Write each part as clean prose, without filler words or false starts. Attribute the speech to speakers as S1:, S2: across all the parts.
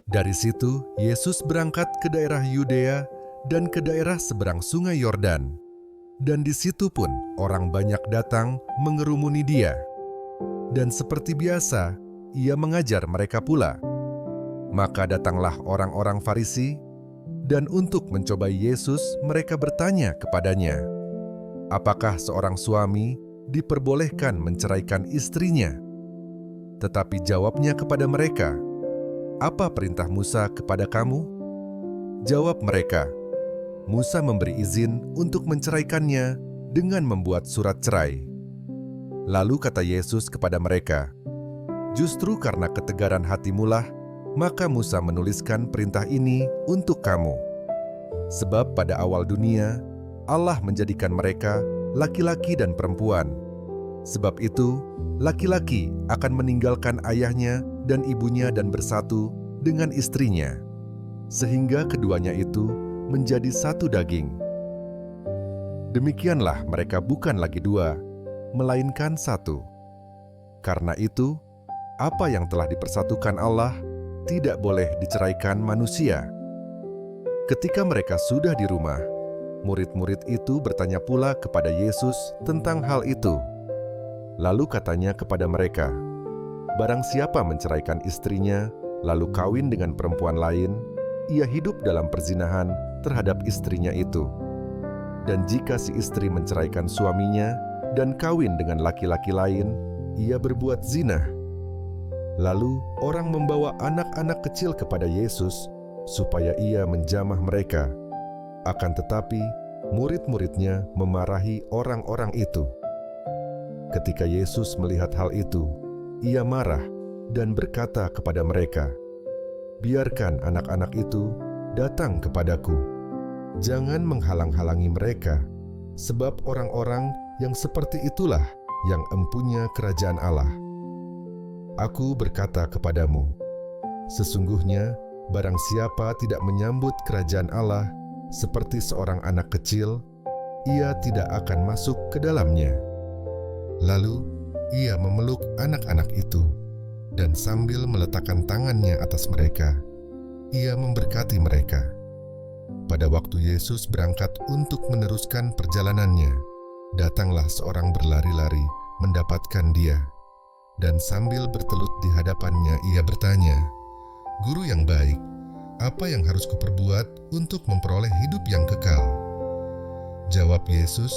S1: Dari situ, Yesus berangkat ke daerah Yudea dan ke daerah seberang sungai Yordan. Dan di situ pun orang banyak datang mengerumuni dia. Dan seperti biasa, ia mengajar mereka pula. Maka datanglah orang-orang Farisi, dan untuk mencobai Yesus, mereka bertanya kepadanya, apakah seorang suami diperbolehkan menceraikan istrinya? Tetapi jawabnya kepada mereka, apa perintah Musa kepada kamu? Jawab mereka, Musa memberi izin untuk menceraikannya dengan membuat surat cerai. Lalu kata Yesus kepada mereka, justru karena ketegaran hatimulah, maka Musa menuliskan perintah ini untuk kamu. Sebab pada awal dunia, Allah menjadikan mereka laki-laki dan perempuan. Sebab itu, laki-laki akan meninggalkan ayahnya dan ibunya dan bersatu dengan istrinya, sehingga keduanya itu menjadi satu daging. Demikianlah mereka bukan lagi dua, melainkan satu. Karena itu, apa yang telah dipersatukan Allah tidak boleh diceraikan manusia. Ketika mereka sudah di rumah, murid-murid itu bertanya pula kepada Yesus tentang hal itu. Lalu katanya kepada mereka, barang siapa menceraikan istrinya, lalu kawin dengan perempuan lain, ia hidup dalam perzinahan terhadap istrinya itu. Dan jika si istri menceraikan suaminya dan kawin dengan laki-laki lain, ia berbuat zina. Lalu orang membawa anak-anak kecil kepada Yesus supaya ia menjamah mereka. Akan tetapi, murid-muridnya memarahi orang-orang itu. Ketika Yesus melihat hal itu, ia marah dan berkata kepada mereka, biarkan anak-anak itu datang kepadaku. Jangan menghalang-halangi mereka, sebab orang-orang yang seperti itulah yang empunya kerajaan Allah. Aku berkata kepadamu, sesungguhnya barang siapa tidak menyambut kerajaan Allah seperti seorang anak kecil, ia tidak akan masuk ke dalamnya. Lalu ia memeluk anak-anak itu, dan sambil meletakkan tangannya atas mereka, ia memberkati mereka. Pada waktu Yesus berangkat untuk meneruskan perjalanannya, datanglah seorang berlari-lari mendapatkan dia, dan sambil bertelut di hadapannya ia bertanya, Guru yang baik, apa yang harus kuperbuat untuk memperoleh hidup yang kekal? Jawab Yesus,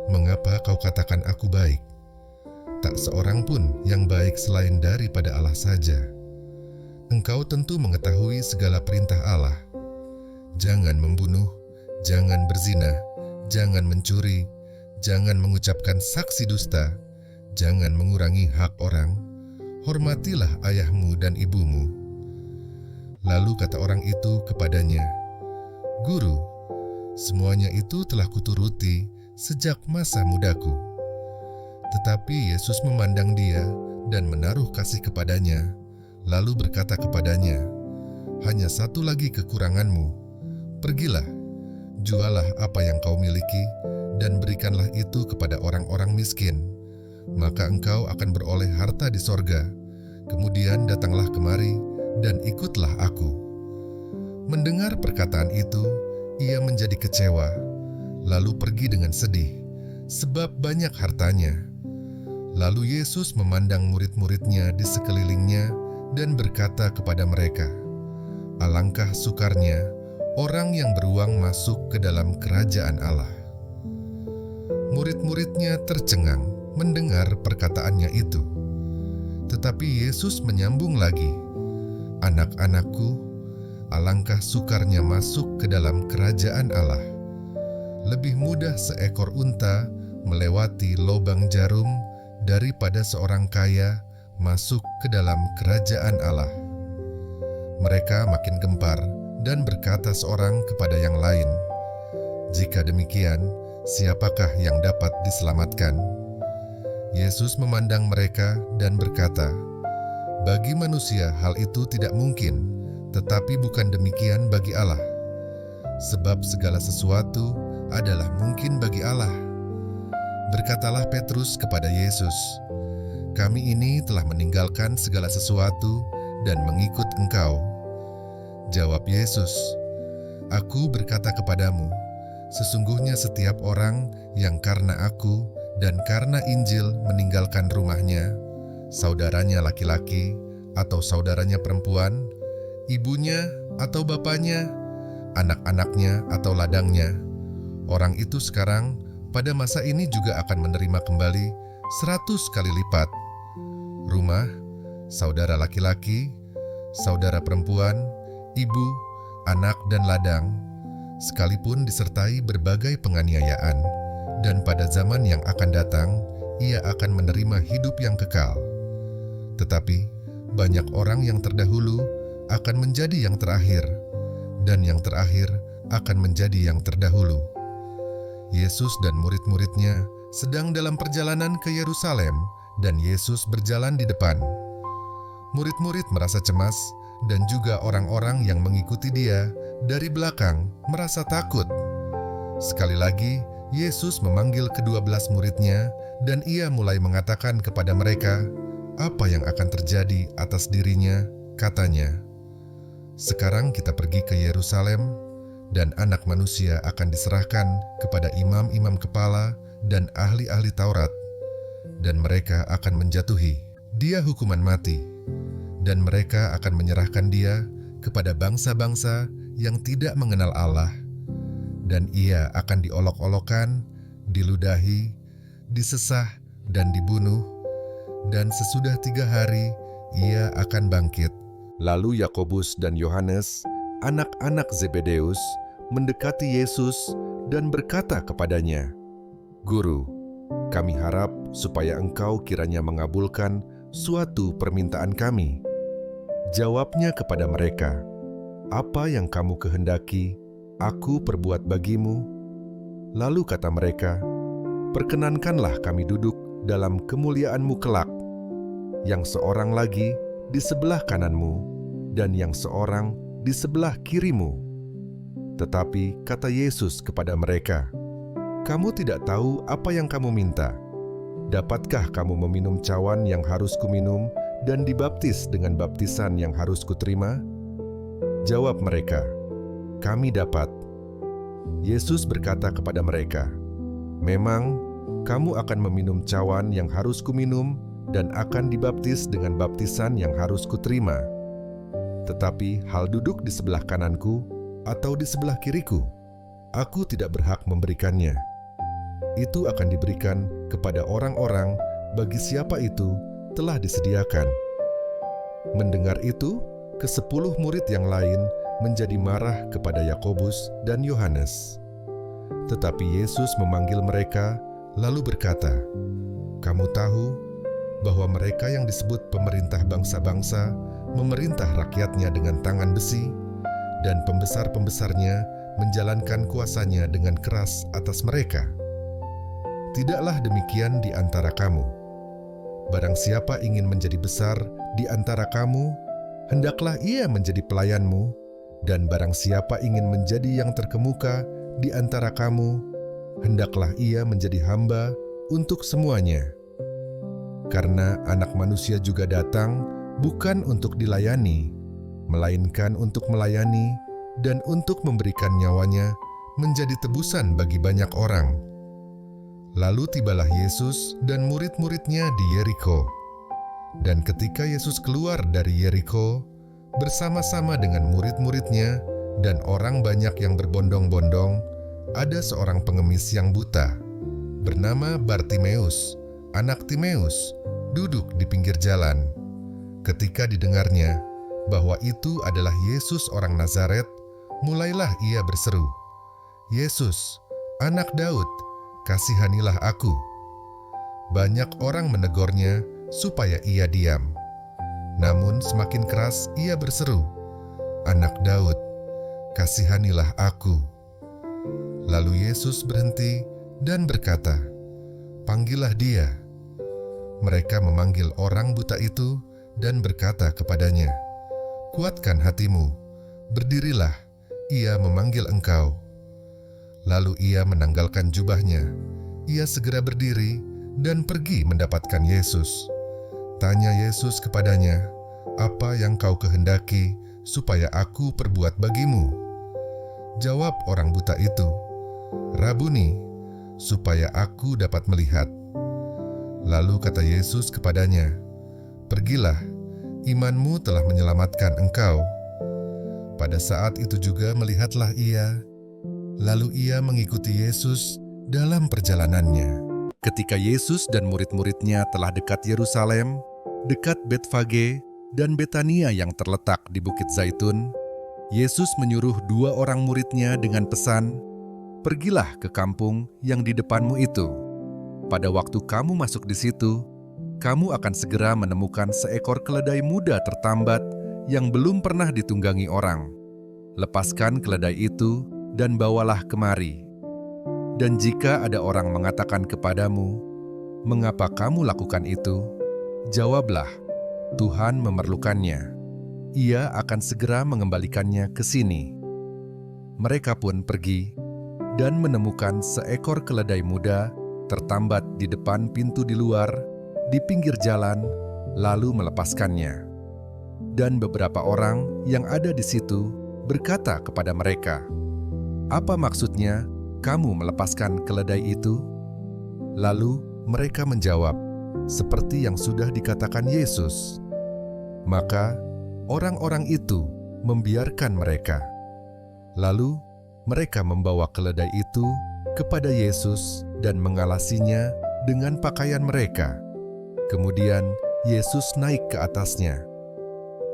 S1: mengapa kau katakan aku baik? Tak seorang pun yang baik selain daripada Allah saja. Engkau tentu mengetahui segala perintah Allah. Jangan membunuh, jangan berzina, jangan mencuri, jangan mengucapkan saksi dusta, jangan mengurangi hak orang, hormatilah ayahmu dan ibumu. Lalu kata orang itu kepadanya, Guru, semuanya itu telah kuturuti sejak masa mudaku. Tetapi Yesus memandang dia dan menaruh kasih kepadanya, lalu berkata kepadanya, hanya satu lagi kekuranganmu. Pergilah, jualah apa yang kau miliki, dan berikanlah itu kepada orang-orang miskin, maka engkau akan beroleh harta di sorga. Kemudian datanglah kemari, dan ikutlah aku. Mendengar perkataan itu, ia menjadi kecewa, lalu pergi dengan sedih, sebab banyak hartanya. Lalu Yesus memandang murid-muridnya di sekelilingnya dan berkata kepada mereka, alangkah sukarnya orang yang beruang masuk ke dalam kerajaan Allah. Murid-muridnya tercengang mendengar perkataannya itu. Tetapi Yesus menyambung lagi, anak-anakku, alangkah sukarnya masuk ke dalam kerajaan Allah. Lebih mudah seekor unta melewati lobang jarum daripada seorang kaya masuk ke dalam kerajaan Allah. Mereka makin gempar dan berkata seorang kepada yang lain, jika demikian, siapakah yang dapat diselamatkan? Yesus memandang mereka dan berkata, bagi manusia hal itu tidak mungkin, tetapi bukan demikian bagi Allah. Sebab segala sesuatu adalah mungkin bagi Allah. Berkatalah Petrus kepada Yesus, kami ini telah meninggalkan segala sesuatu dan mengikut Engkau. Jawab Yesus, "Aku berkata kepadamu, sesungguhnya setiap orang yang karena aku dan karena Injil meninggalkan rumahnya, saudaranya laki-laki atau saudaranya perempuan, ibunya atau bapaknya, anak-anaknya atau ladangnya, orang itu sekarang pada masa ini juga akan menerima kembali 100 kali lipat. Rumah, saudara laki-laki, saudara perempuan, ibu, anak dan ladang, sekalipun disertai berbagai penganiayaan, dan pada zaman yang akan datang, ia akan menerima hidup yang kekal. Tetapi banyak orang yang terdahulu akan menjadi yang terakhir, dan yang terakhir akan menjadi yang terdahulu." Yesus dan murid-muridnya sedang dalam perjalanan ke Yerusalem, dan Yesus berjalan di depan. Murid-murid merasa cemas, dan juga orang-orang yang mengikuti dia dari belakang merasa takut. Sekali lagi, Yesus memanggil ke-12 muridnya, dan ia mulai mengatakan kepada mereka apa yang akan terjadi atas dirinya. Katanya, "Sekarang kita pergi ke Yerusalem, dan Anak Manusia akan diserahkan kepada imam-imam kepala dan ahli-ahli Taurat, dan mereka akan menjatuhi dia hukuman mati, dan mereka akan menyerahkan dia kepada bangsa-bangsa yang tidak mengenal Allah, dan ia akan diolok-olokkan, diludahi, disesah, dan dibunuh, dan sesudah 3 hari ia akan bangkit." Lalu Yakobus dan Yohanes, anak-anak Zebedeus, mendekati Yesus dan berkata kepadanya, "Guru, kami harap supaya Engkau kiranya mengabulkan suatu permintaan kami." Jawabnya kepada mereka, "Apa yang kamu kehendaki, aku perbuat bagimu." Lalu kata mereka, "Perkenankanlah kami duduk dalam kemuliaan-Mu kelak, yang seorang lagi di sebelah kananmu, dan yang seorang di sebelah kirimu." Tetapi kata Yesus kepada mereka, "Kamu tidak tahu apa yang kamu minta. Dapatkah kamu meminum cawan yang harus kuminum dan dibaptis dengan baptisan yang harus kuterima?" Jawab mereka, "Kami dapat." Yesus berkata kepada mereka, "Memang kamu akan meminum cawan yang harus kuminum dan akan dibaptis dengan baptisan yang harus kuterima. Tetapi hal duduk di sebelah kananku atau di sebelah kiriku, aku tidak berhak memberikannya. Itu akan diberikan kepada orang-orang bagi siapa itu telah disediakan." Mendengar itu, ke-10 murid yang lain menjadi marah kepada Yakobus dan Yohanes. Tetapi Yesus memanggil mereka, lalu berkata, "Kamu tahu bahwa mereka yang disebut pemerintah bangsa-bangsa memerintah rakyatnya dengan tangan besi, dan pembesar-pembesarnya menjalankan kuasanya dengan keras atas mereka. Tidaklah demikian di antara kamu. Barang siapa ingin menjadi besar di antara kamu, hendaklah ia menjadi pelayanmu, dan barang siapa ingin menjadi yang terkemuka di antara kamu, hendaklah ia menjadi hamba untuk semuanya. Karena Anak Manusia juga datang bukan untuk dilayani, melainkan untuk melayani dan untuk memberikan nyawanya menjadi tebusan bagi banyak orang." Lalu tibalah Yesus dan murid-muridnya di Yeriko. Dan ketika Yesus keluar dari Yeriko, bersama-sama dengan murid-muridnya dan orang banyak yang berbondong-bondong, ada seorang pengemis yang buta, bernama Bartimeus, anak Timeus, duduk di pinggir jalan. Ketika didengarnya bahwa itu adalah Yesus orang Nazaret, mulailah ia berseru, "Yesus, anak Daud, kasihanilah aku." Banyak orang menegurnya supaya ia diam. Namun semakin keras ia berseru, "Anak Daud, kasihanilah aku." Lalu Yesus berhenti dan berkata, "Panggillah dia." Mereka memanggil orang buta itu dan berkata kepadanya, "Kuatkan hatimu, berdirilah, ia memanggil engkau." Lalu ia menanggalkan jubahnya. Ia segera berdiri dan pergi mendapatkan Yesus. Tanya Yesus kepadanya, "Apa yang kau kehendaki supaya aku perbuat bagimu?" Jawab orang buta itu, "Rabuni, supaya aku dapat melihat." Lalu kata Yesus kepadanya, "Pergilah, imanmu telah menyelamatkan engkau." Pada saat itu juga melihatlah ia, lalu ia mengikuti Yesus dalam perjalanannya. Ketika Yesus dan murid-muridnya telah dekat Yerusalem, dekat Betfage dan Betania yang terletak di Bukit Zaitun, Yesus menyuruh 2 orang muridnya dengan pesan, "Pergilah ke kampung yang di depanmu itu. Pada waktu kamu masuk di situ, kamu akan segera menemukan seekor keledai muda tertambat yang belum pernah ditunggangi orang. Lepaskan keledai itu dan bawalah kemari. Dan jika ada orang mengatakan kepadamu, 'Mengapa kamu lakukan itu?' Jawablah, 'Tuhan memerlukannya. Ia akan segera mengembalikannya ke sini.'" Mereka pun pergi dan menemukan seekor keledai muda tertambat di depan pintu di luar, di pinggir jalan, lalu melepaskannya. Dan beberapa orang yang ada di situ berkata kepada mereka, "Apa maksudnya kamu melepaskan keledai itu?" Lalu mereka menjawab, seperti yang sudah dikatakan Yesus. Maka orang-orang itu membiarkan mereka. Lalu mereka membawa keledai itu kepada Yesus dan mengalasinya dengan pakaian mereka. Kemudian Yesus naik ke atasnya.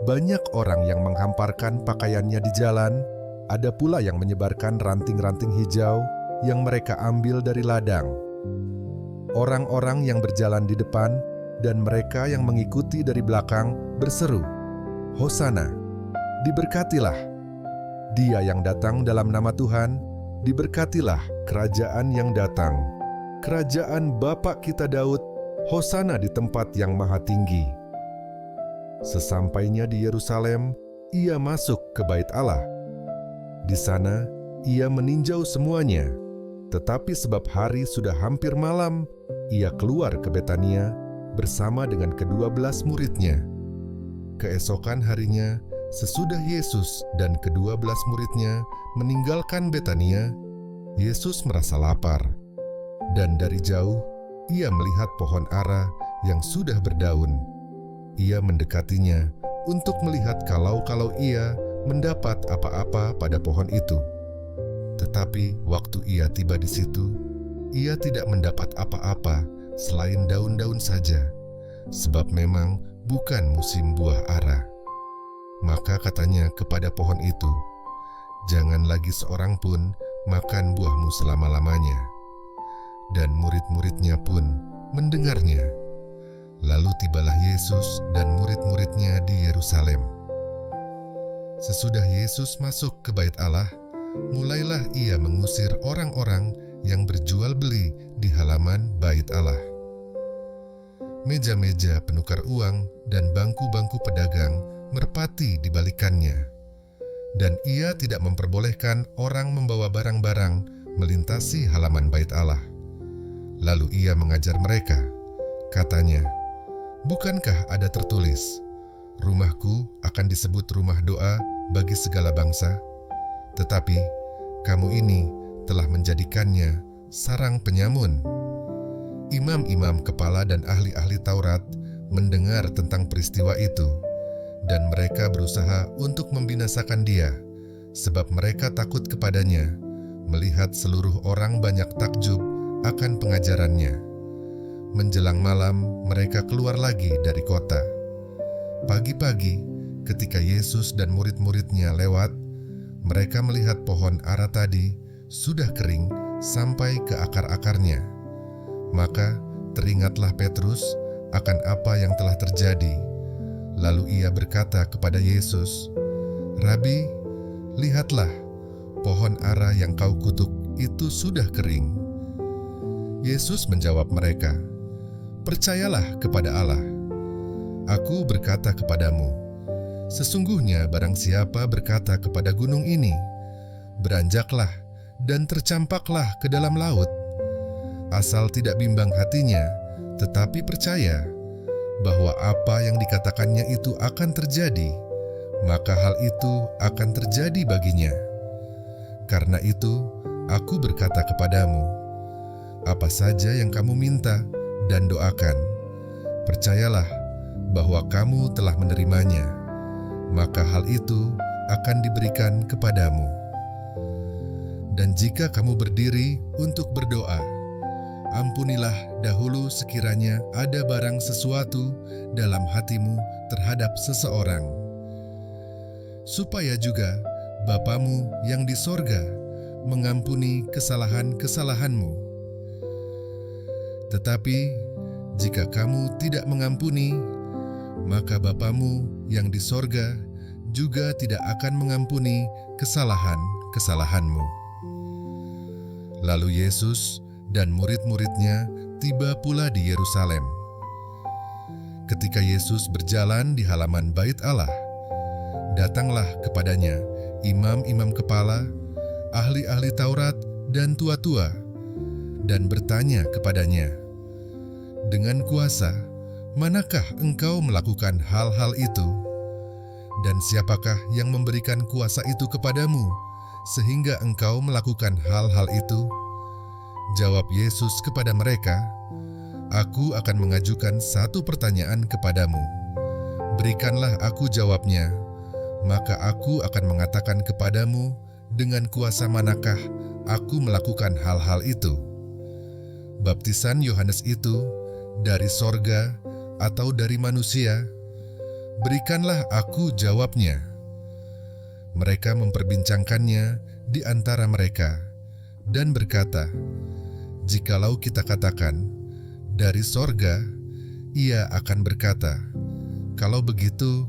S1: Banyak orang yang menghamparkan pakaiannya di jalan, ada pula yang menyebarkan ranting-ranting hijau yang mereka ambil dari ladang. Orang-orang yang berjalan di depan dan mereka yang mengikuti dari belakang berseru, "Hosana, diberkatilah Dia yang datang dalam nama Tuhan, diberkatilah kerajaan yang datang. Kerajaan Bapa kita Daud, Hosana di tempat yang maha tinggi." Sesampainya di Yerusalem, ia masuk ke Bait Allah. Di sana, ia meninjau semuanya. Tetapi sebab hari sudah hampir malam, ia keluar ke Betania bersama dengan ke-12 muridnya. Keesokan harinya, sesudah Yesus dan ke-12 muridnya meninggalkan Betania, Yesus merasa lapar. Dan dari jauh, ia melihat pohon ara yang sudah berdaun. Ia mendekatinya untuk melihat kalau ia mendapat apa-apa pada pohon itu. Tetapi waktu ia tiba di situ, ia tidak mendapat apa-apa selain daun-daun saja, sebab memang bukan musim buah ara. Maka katanya kepada pohon itu, "Jangan lagi seorang pun makan buahmu selama-lamanya." Dan murid-muridnya pun mendengarnya. Lalu tibalah Yesus dan murid-muridnya di Yerusalem. Sesudah Yesus masuk ke Bait Allah, mulailah ia mengusir orang-orang yang berjual beli di halaman Bait Allah. Meja-meja penukar uang dan bangku-bangku pedagang merpati dibalikannya. Dan ia tidak memperbolehkan orang membawa barang-barang melintasi halaman Bait Allah. Lalu ia mengajar mereka, katanya, "Bukankah ada tertulis, 'Rumahku akan disebut rumah doa bagi segala bangsa'? Tetapi kamu ini telah menjadikannya sarang penyamun." Imam-imam kepala dan ahli-ahli Taurat mendengar tentang peristiwa itu, dan mereka berusaha untuk membinasakan dia, sebab mereka takut kepadanya, melihat seluruh orang banyak takjub akan pengajarannya. Menjelang malam, mereka keluar lagi dari kota. Pagi-pagi, ketika Yesus dan murid-muridnya lewat, mereka melihat pohon ara tadi sudah kering sampai ke akar-akarnya. Maka teringatlah Petrus akan apa yang telah terjadi. Lalu ia berkata kepada Yesus, "Rabi, lihatlah, pohon ara yang kau kutuk itu sudah kering." Yesus menjawab mereka, "Percayalah kepada Allah. Aku berkata kepadamu, sesungguhnya barang siapa berkata kepada gunung ini, 'Beranjaklah dan tercampaklah ke dalam laut,' asal tidak bimbang hatinya, tetapi percaya bahwa apa yang dikatakannya itu akan terjadi, maka hal itu akan terjadi baginya. Karena itu, aku berkata kepadamu, apa saja yang kamu minta dan doakan, percayalah bahwa kamu telah menerimanya, maka hal itu akan diberikan kepadamu. Dan jika kamu berdiri untuk berdoa, ampunilah dahulu sekiranya ada barang sesuatu dalam hatimu terhadap seseorang, supaya juga Bapamu yang di sorga mengampuni kesalahan-kesalahanmu. Tetapi jika kamu tidak mengampuni, maka Bapamu yang di sorga juga tidak akan mengampuni kesalahan-kesalahanmu. Lalu Yesus dan murid-muridnya tiba pula di Yerusalem. Ketika Yesus berjalan di halaman Bait Allah, datanglah kepadanya imam-imam kepala, ahli-ahli Taurat dan tua-tua, dan bertanya kepadanya, "Dengan kuasa, manakah engkau melakukan hal-hal itu? Dan siapakah yang memberikan kuasa itu kepadamu, sehingga engkau melakukan hal-hal itu?" Jawab Yesus kepada mereka, "Aku akan mengajukan satu pertanyaan kepadamu. Berikanlah aku jawabnya, maka aku akan mengatakan kepadamu dengan kuasa manakah aku melakukan hal-hal itu. Baptisan Yohanes itu dari sorga atau dari manusia? Berikanlah aku jawabnya." Mereka memperbincangkannya di antara mereka dan berkata, "Jikalau kita katakan dari sorga, ia akan berkata, 'Kalau begitu,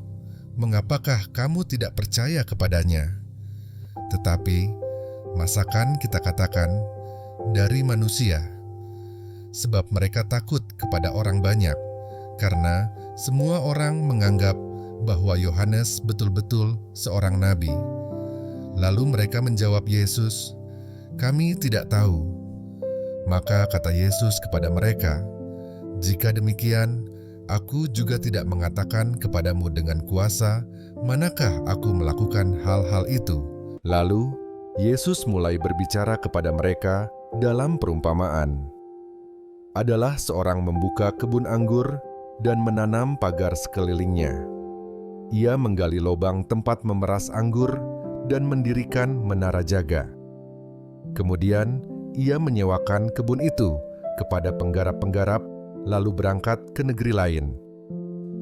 S1: mengapakah kamu tidak percaya kepadanya?' Tetapi, masakan kita katakan dari manusia?" Sebab mereka takut kepada orang banyak, karena semua orang menganggap bahwa Yohanes betul-betul seorang nabi. Lalu mereka menjawab Yesus, "Kami tidak tahu." Maka kata Yesus kepada mereka, "Jika demikian, aku juga tidak mengatakan kepadamu dengan kuasa manakah aku melakukan hal-hal itu." Lalu Yesus mulai berbicara kepada mereka dalam perumpamaan. Adalah seorang membuka kebun anggur dan menanam pagar sekelilingnya. Ia menggali lubang tempat memeras anggur dan mendirikan menara jaga. Kemudian ia menyewakan kebun itu kepada penggarap-penggarap, lalu berangkat ke negeri lain.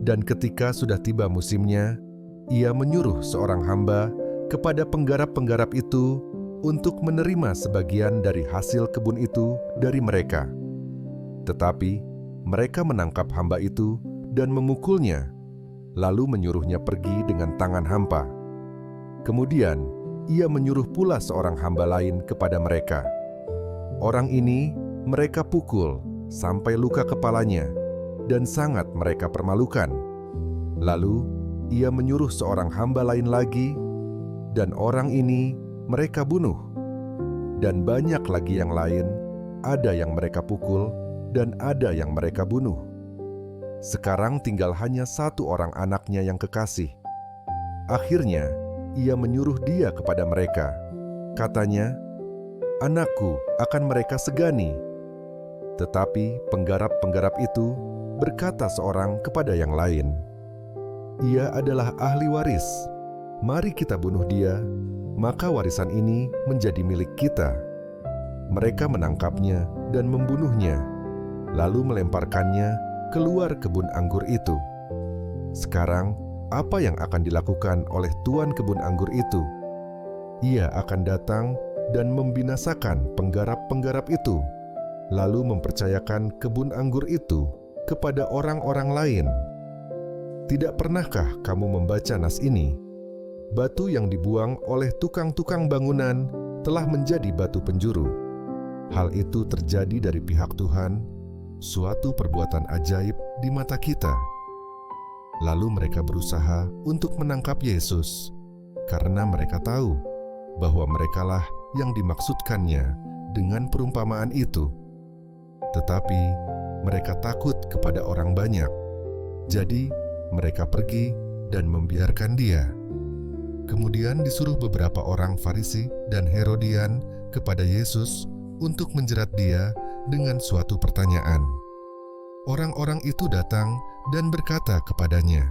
S1: Dan ketika sudah tiba musimnya, ia menyuruh seorang hamba kepada penggarap-penggarap itu untuk menerima sebagian dari hasil kebun itu dari mereka. Tetapi mereka menangkap hamba itu dan memukulnya, lalu menyuruhnya pergi dengan tangan hampa. Kemudian ia menyuruh pula seorang hamba lain kepada mereka. Orang ini mereka pukul sampai luka kepalanya, dan sangat mereka permalukan. Lalu ia menyuruh seorang hamba lain lagi, dan orang ini mereka bunuh. Dan banyak lagi yang lain, ada yang mereka pukul, dan ada yang mereka bunuh. Sekarang tinggal hanya satu orang anaknya yang kekasih. Akhirnya ia menyuruh dia kepada mereka. Katanya, "Anakku akan mereka segani." Tetapi penggarap-penggarap itu berkata seorang kepada yang lain, "Ia adalah ahli waris. Mari kita bunuh dia, maka warisan ini menjadi milik kita." Mereka menangkapnya dan membunuhnya, lalu melemparkannya keluar kebun anggur itu. Sekarang, apa yang akan dilakukan oleh tuan kebun anggur itu? Ia akan datang dan membinasakan penggarap-penggarap itu, lalu mempercayakan kebun anggur itu kepada orang-orang lain. Tidak pernahkah kamu membaca nas ini? Batu yang dibuang oleh tukang-tukang bangunan telah menjadi batu penjuru. Hal itu terjadi dari pihak Tuhan, suatu perbuatan ajaib di mata kita. Lalu mereka berusaha untuk menangkap Yesus, karena mereka tahu bahwa merekalah yang dimaksudkannya dengan perumpamaan itu. Tetapi mereka takut kepada orang banyak, jadi mereka pergi dan membiarkan dia. Kemudian disuruh beberapa orang Farisi dan Herodian kepada Yesus untuk menjerat dia dengan suatu pertanyaan. Orang-orang itu datang dan berkata kepadanya,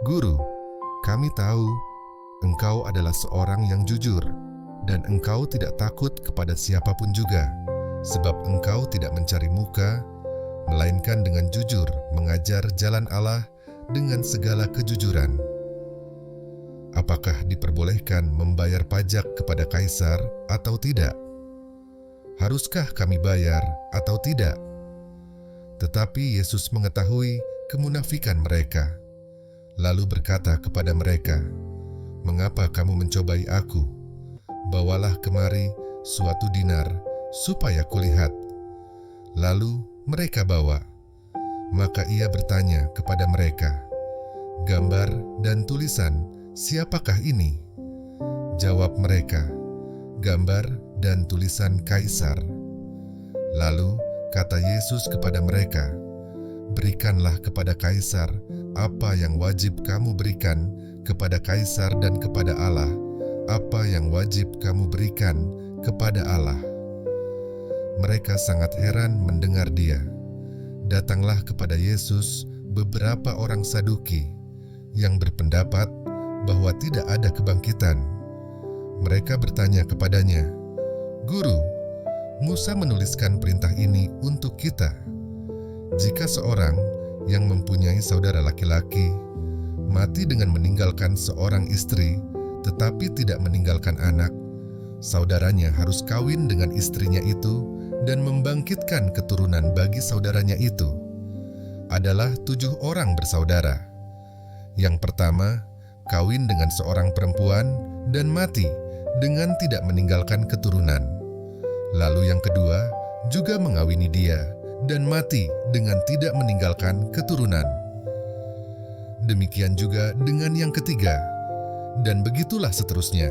S1: "Guru, kami tahu engkau adalah seorang yang jujur, dan engkau tidak takut kepada siapapun juga, sebab engkau tidak mencari muka, melainkan dengan jujur mengajar jalan Allah dengan segala kejujuran. Apakah diperbolehkan membayar pajak kepada kaisar atau tidak? Haruskah kami bayar atau tidak?" Tetapi Yesus mengetahui kemunafikan mereka, lalu berkata kepada mereka, "Mengapa kamu mencobai aku? Bawalah kemari suatu dinar, supaya kulihat." Lalu mereka bawa. Maka ia bertanya kepada mereka, "Gambar dan tulisan siapakah ini?" Jawab mereka, "Gambar dan tulisan Kaisar." Lalu kata Yesus kepada mereka, "Berikanlah kepada Kaisar apa yang wajib kamu berikan kepada Kaisar, dan kepada Allah apa yang wajib kamu berikan kepada Allah." Mereka sangat heran mendengar dia. Datanglah kepada Yesus beberapa orang Saduki yang berpendapat bahwa tidak ada kebangkitan. Mereka bertanya kepadanya, "Guru, Musa menuliskan perintah ini untuk kita. Jika seorang yang mempunyai saudara laki-laki mati dengan meninggalkan seorang istri, tetapi tidak meninggalkan anak, saudaranya harus kawin dengan istrinya itu dan membangkitkan keturunan bagi saudaranya itu. Adalah 7 orang bersaudara. Yang pertama, kawin dengan seorang perempuan dan mati dengan tidak meninggalkan keturunan. Lalu yang kedua juga mengawini dia dan mati dengan tidak meninggalkan keturunan. Demikian juga dengan yang ketiga, dan begitulah seterusnya.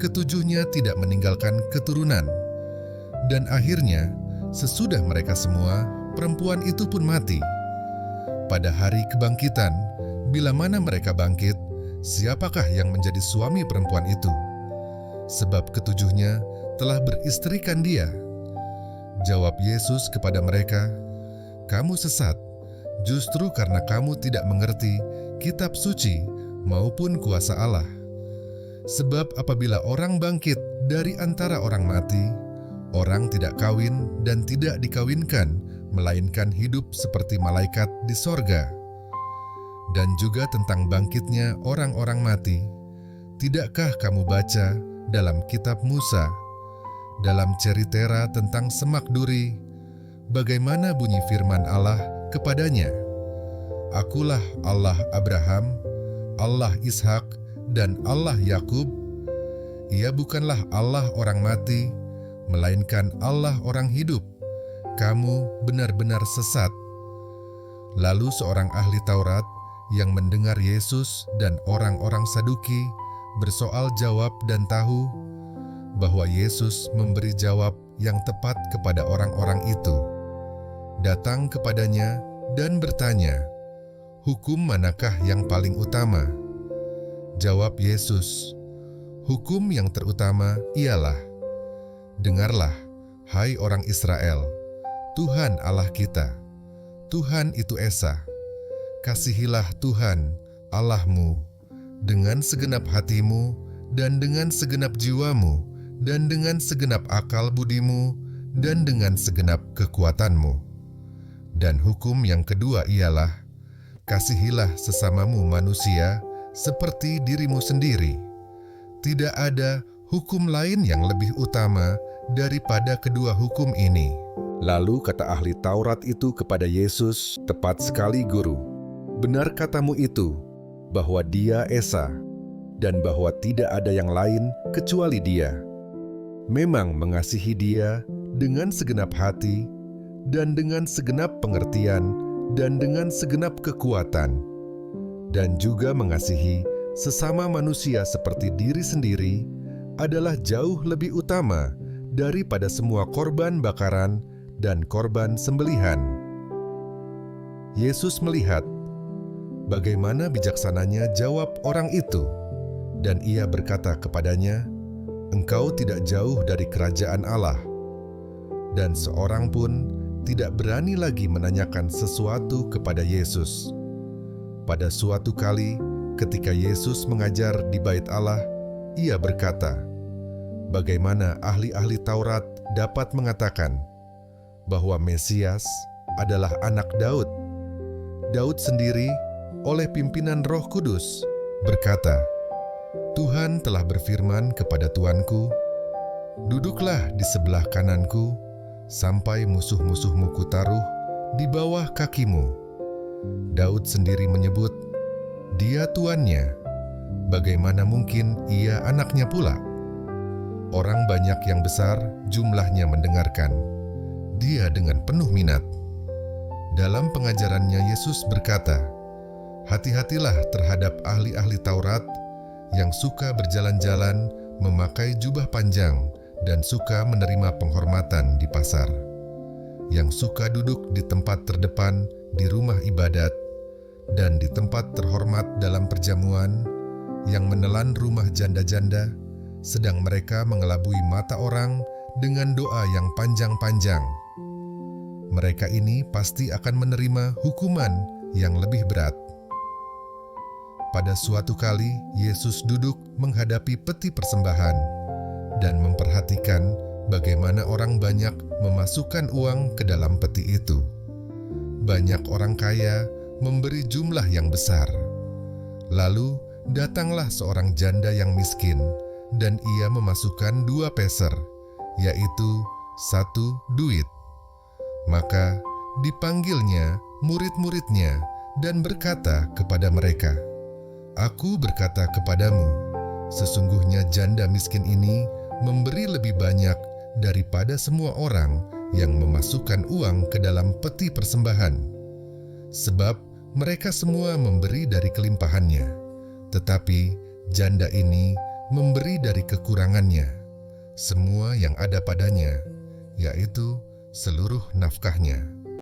S1: Ketujuhnya tidak meninggalkan keturunan. Dan akhirnya, sesudah mereka semua, perempuan itu pun mati. Pada hari kebangkitan, bila mana mereka bangkit, siapakah yang menjadi suami perempuan itu? Sebab ketujuhnya telah beristrikan dia." Jawab Yesus kepada mereka, "Kamu sesat, justru karena kamu tidak mengerti kitab suci maupun kuasa Allah. Sebab apabila orang bangkit dari antara orang mati, orang tidak kawin dan tidak dikawinkan, melainkan hidup seperti malaikat di sorga. Dan juga tentang bangkitnya orang-orang mati, tidakkah kamu baca dalam kitab Musa, dalam ceritera tentang semak duri, bagaimana bunyi firman Allah kepadanya? Akulah Allah Abraham, Allah Ishak, dan Allah Yakub. Ia bukanlah Allah orang mati, melainkan Allah orang hidup. Kamu benar-benar sesat." Lalu seorang ahli Taurat yang mendengar Yesus dan orang-orang Saduki bersoal jawab dan tahu bahwa Yesus memberi jawab yang tepat kepada orang-orang itu, datang kepadanya dan bertanya, "Hukum manakah yang paling utama?" Jawab Yesus, "Hukum yang terutama ialah, dengarlah, hai orang Israel, Tuhan Allah kita, Tuhan itu Esa. Kasihilah Tuhan Allahmu dengan segenap hatimu dan dengan segenap jiwamu dan dengan segenap akal budimu dan dengan segenap kekuatanmu. Dan hukum yang kedua ialah, kasihilah sesamamu manusia seperti dirimu sendiri. Tidak ada hukum lain yang lebih utama daripada kedua hukum ini." Lalu kata ahli Taurat itu kepada Yesus, "Tepat sekali, Guru. Benar katamu itu, bahwa Dia Esa, dan bahwa tidak ada yang lain kecuali Dia. Memang mengasihi Dia dengan segenap hati, dan dengan segenap pengertian, dan dengan segenap kekuatan, dan juga mengasihi sesama manusia seperti diri sendiri adalah jauh lebih utama daripada semua korban bakaran dan korban sembelihan." Yesus melihat bagaimana bijaksananya jawab orang itu. Dan ia berkata kepadanya, "Engkau tidak jauh dari kerajaan Allah." Dan seorang pun tidak berani lagi menanyakan sesuatu kepada Yesus. Pada suatu kali, ketika Yesus mengajar di Bait Allah, ia berkata, "Bagaimana ahli-ahli Taurat dapat mengatakan bahwa Mesias adalah anak Daud? Daud sendiri, oleh pimpinan Roh Kudus, berkata, 'Tuhan telah berfirman kepada Tuanku, duduklah di sebelah kananku, sampai musuh-musuhmu kutaruh di bawah kakimu.' Daud sendiri menyebut, 'Dia tuannya. Bagaimana mungkin ia anaknya pula?' Orang banyak yang besar jumlahnya mendengarkan. Dia dengan penuh minat." Dalam pengajarannya Yesus berkata, "Hati-hatilah terhadap ahli-ahli Taurat yang suka berjalan-jalan memakai jubah panjang dan suka menerima penghormatan di pasar, yang suka duduk di tempat terdepan di rumah ibadat dan di tempat terhormat dalam perjamuan, yang menelan rumah janda-janda, sedang mereka mengelabui mata orang dengan doa yang panjang-panjang. Mereka ini pasti akan menerima hukuman yang lebih berat." Pada suatu kali, Yesus duduk menghadapi peti persembahan dan memperhatikan bagaimana orang banyak memasukkan uang ke dalam peti itu. Banyak orang kaya memberi jumlah yang besar. Lalu datanglah seorang janda yang miskin, dan ia memasukkan 2 peser, yaitu 1 duit. Maka dipanggilnya murid-muridnya dan berkata kepada mereka, "Aku berkata kepadamu, sesungguhnya janda miskin ini memberi lebih banyak daripada semua orang yang memasukkan uang ke dalam peti persembahan. Sebab mereka semua memberi dari kelimpahannya, tetapi janda ini memberi dari kekurangannya, semua yang ada padanya, yaitu seluruh nafkahnya."